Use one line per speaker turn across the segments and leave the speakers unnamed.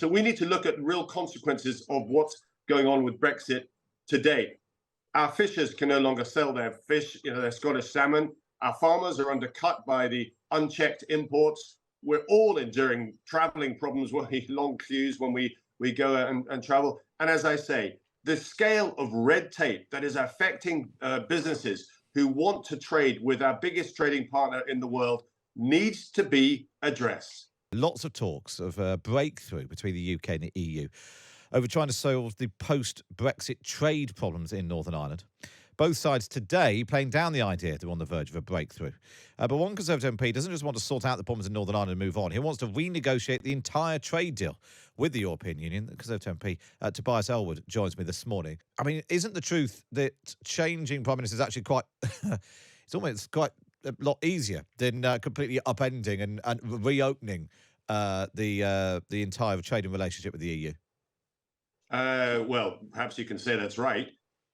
So we need to look at real consequences of what's going on with Brexit today. Our fishers can no longer sell their fish, their Scottish salmon. Our farmers are undercut by the unchecked imports. We're all enduring traveling problems, long queues when we go and travel. And as I say, the scale of red tape that is affecting businesses who want to trade with our biggest trading partner in the world needs to be addressed.
Lots of talks of a breakthrough between the UK and the EU over trying to solve the post-Brexit trade problems in Northern Ireland. Both sides today playing down the idea they're on the verge of a breakthrough. But one Conservative MP doesn't just want to sort out the problems in Northern Ireland and move on. He wants to renegotiate the entire trade deal with the European Union. The Conservative MP Tobias Ellwood joins me this morning. I mean, isn't the truth that changing Prime Minister is actually quite... it's almost quite a lot easier than completely upending and reopening the entire trading relationship with the EU?
Well, perhaps you can say that's right,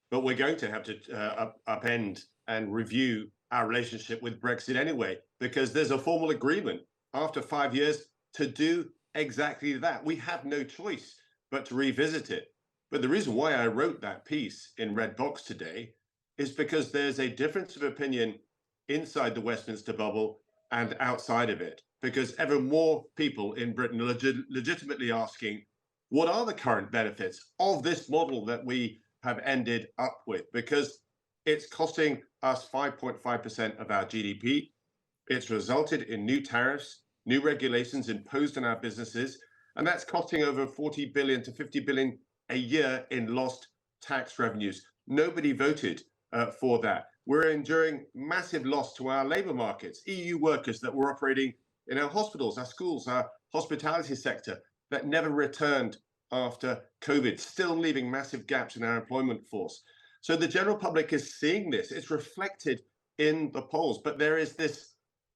but we're going to have to upend and review our relationship with Brexit anyway, because there's a formal agreement after 5 years to do exactly that. We have no choice but to revisit it. But the reason why I wrote that piece in Red Box today is because there's a difference of opinion inside the Westminster bubble and outside of it, because ever more people in Britain are legitimately asking, what are the current benefits of this model that we have ended up with? Because it's costing us 5.5% of our GDP. It's resulted in new tariffs, new regulations imposed on our businesses, and that's costing over 40 billion to 50 billion a year in lost tax revenues. Nobody voted for that. We're enduring massive loss to our labour markets, EU workers that were operating in our hospitals, our schools, our hospitality sector, that never returned after COVID, still leaving massive gaps in our employment force. So the general public is seeing this. It's reflected in the polls. But there is this,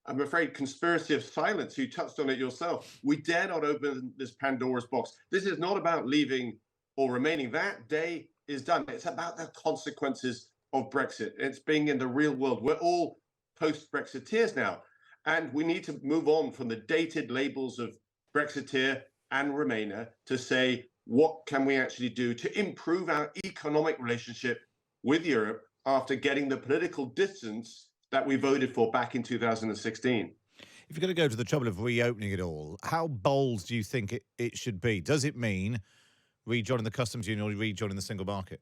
I'm afraid, conspiracy of silence. You touched on it yourself. We dare not open this Pandora's box. This is not about leaving or remaining. That day is done. It's about the consequences of Brexit. It's being in the real world. We're all post-Brexiteers now. And we need to move on from the dated labels of Brexiteer and Remainer to say, what can we actually do to improve our economic relationship with Europe after getting the political distance that we voted for back in 2016?
If you're going to go to the trouble of reopening it all, how bold do you think it should be? Does it mean rejoining the customs union or rejoining the single market?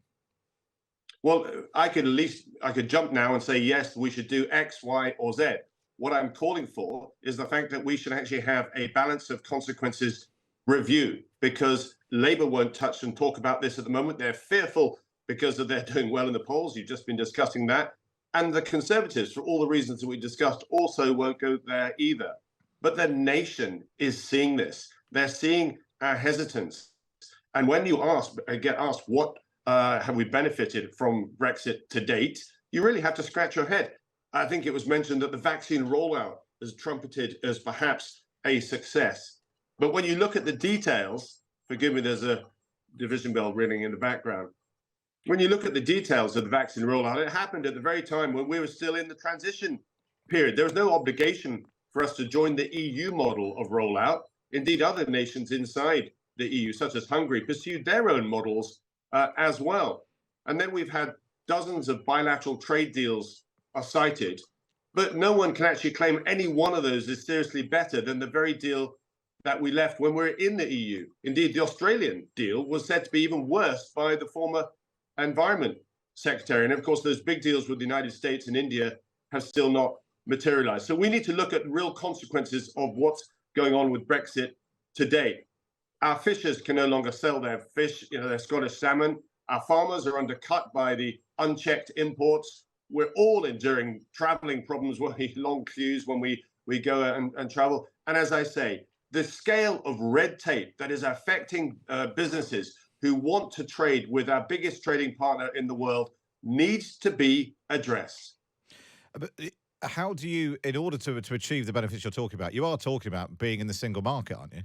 Well, I could jump now and say, yes, we should do X, Y, or Z. What I'm calling for is the fact that we should actually have a balance of consequences review, because Labour won't touch and talk about this at the moment. They're fearful because of they're doing well in the polls. You've just been discussing that. And the Conservatives, for all the reasons that we discussed, also won't go there either. But the nation is seeing this. They're seeing our hesitance. And when you get asked what have we benefited from Brexit to date, you really have to scratch your head. I think it was mentioned that the vaccine rollout is trumpeted as perhaps a success. But when you look at the details, forgive me, there's a division bell ringing in the background. When you look at the details of the vaccine rollout, it happened at the very time when we were still in the transition period. There was no obligation for us to join the EU model of rollout. Indeed, other nations inside the EU, such as Hungary, pursued their own models as well. And then we've had dozens of bilateral trade deals are cited, but no one can actually claim any one of those is seriously better than the very deal that we left when we were in the EU. Indeed, the Australian deal was said to be even worse by the former Environment Secretary. And of course, those big deals with the United States and India have still not materialized. So we need to look at real consequences of what's going on with Brexit today. Our fishers can no longer sell their fish, their Scottish salmon. Our farmers are undercut by the unchecked imports. We're all enduring traveling problems, long queues when we go and travel. And as I say, the scale of red tape that is affecting businesses who want to trade with our biggest trading partner in the world needs to be addressed.
But how do you, in order to achieve the benefits you're talking about, you are talking about being in the single market, aren't you?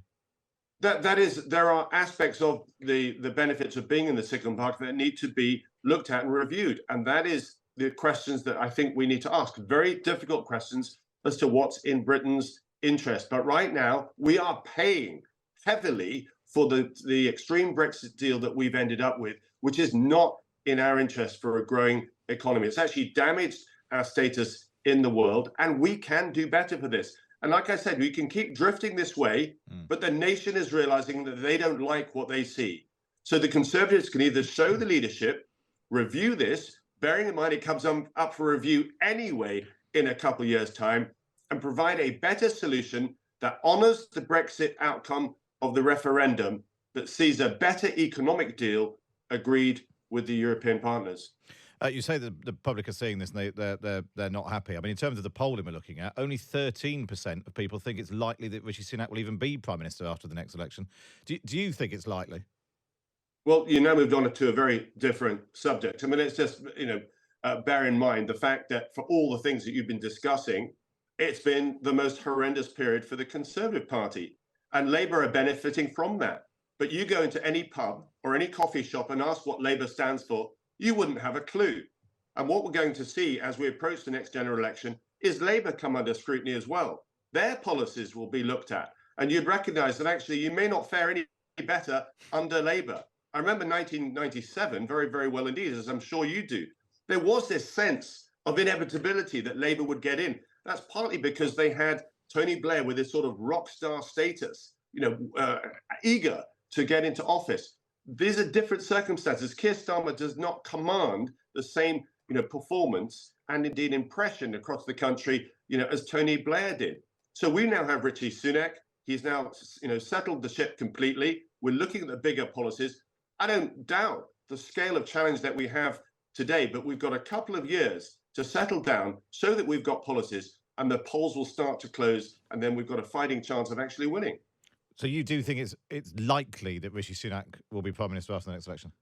That is, there are aspects of the benefits of being in the single market that need to be looked at and reviewed. And that is the questions that I think we need to ask. Very difficult questions as to what's in Britain's interest. But right now, we are paying heavily for the extreme Brexit deal that we've ended up with, which is not in our interest for a growing economy. It's actually damaged our status in the world, and we can do better for this. And like I said, we can keep drifting this way, but the nation is realizing that they don't like what they see. So the Conservatives can either show the leadership, review this, bearing in mind it comes up for review anyway in a couple of years' time, and provide a better solution that honors the Brexit outcome of the referendum, that sees a better economic deal agreed with the European partners.
You say that the public are seeing this and they're not happy. I mean, in terms of the polling we're looking at, only 13% of people think it's likely that Rishi Sunak will even be Prime Minister after the next election. Do you think it's likely?
Well, you now moved on to a very different subject. I mean, it's just, bear in mind the fact that for all the things that you've been discussing, it's been the most horrendous period for the Conservative Party, and Labour are benefiting from that. But you go into any pub or any coffee shop and ask what Labour stands for, you wouldn't have a clue. And what we're going to see as we approach the next general election is Labour come under scrutiny as well. Their policies will be looked at, and you'd recognise that actually you may not fare any better under Labour. I remember 1997 very, very well indeed, as I'm sure you do. There was this sense of inevitability that Labour would get in. That's partly because they had Tony Blair with this sort of rock star status, eager to get into office. These are different circumstances. Keir Starmer does not command the same, performance and indeed impression across the country, as Tony Blair did. So we now have Rishi Sunak. He's now, settled the ship completely. We're looking at the bigger policies. I don't doubt the scale of challenge that we have today, but we've got a couple of years to settle down so that we've got policies, and the polls will start to close, and then we've got a fighting chance of actually winning.
So you do think it's likely that Rishi Sunak will be Prime Minister after the next election?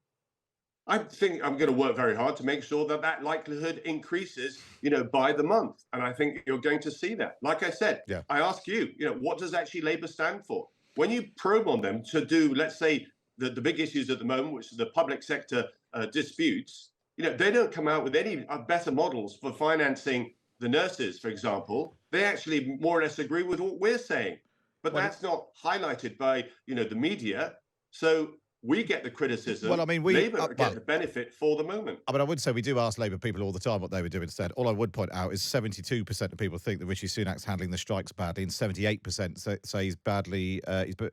I think I'm going to work very hard to make sure that that likelihood increases, by the month. And I think you're going to see that. Like I said,
yeah.
I ask you, what does actually Labour stand for? When you probe on them to do, let's say, the big issues at the moment, which is the public sector disputes, they don't come out with any better models for financing the nurses, for example. They actually more or less agree with what we're saying. But that's not highlighted by, the media. So we get the criticism.
Well, I mean,
Labour get the benefit for the moment.
I mean, I would say we do ask Labour people all the time what they would do instead. All I would point out is 72% of people think that Rishi Sunak's handling the strikes badly, and 78% say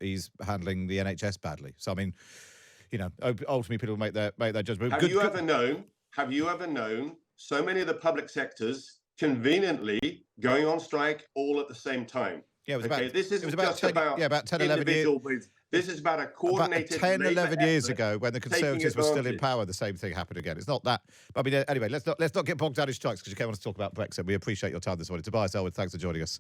he's handling the NHS badly. So I mean, ultimately people make their judgment.
Have you ever known so many of the public sectors conveniently going on strike all at the same time?
Yeah, it was
about
10, 11 years.
This is about a coordinated.
About 10, 11 years ago, when the Conservatives were still in power, the same thing happened again. It's not that. I mean, anyway, let's not get bogged down in strikes because you came on to talk about Brexit. We appreciate your time this morning. Tobias Ellwood, thanks for joining us.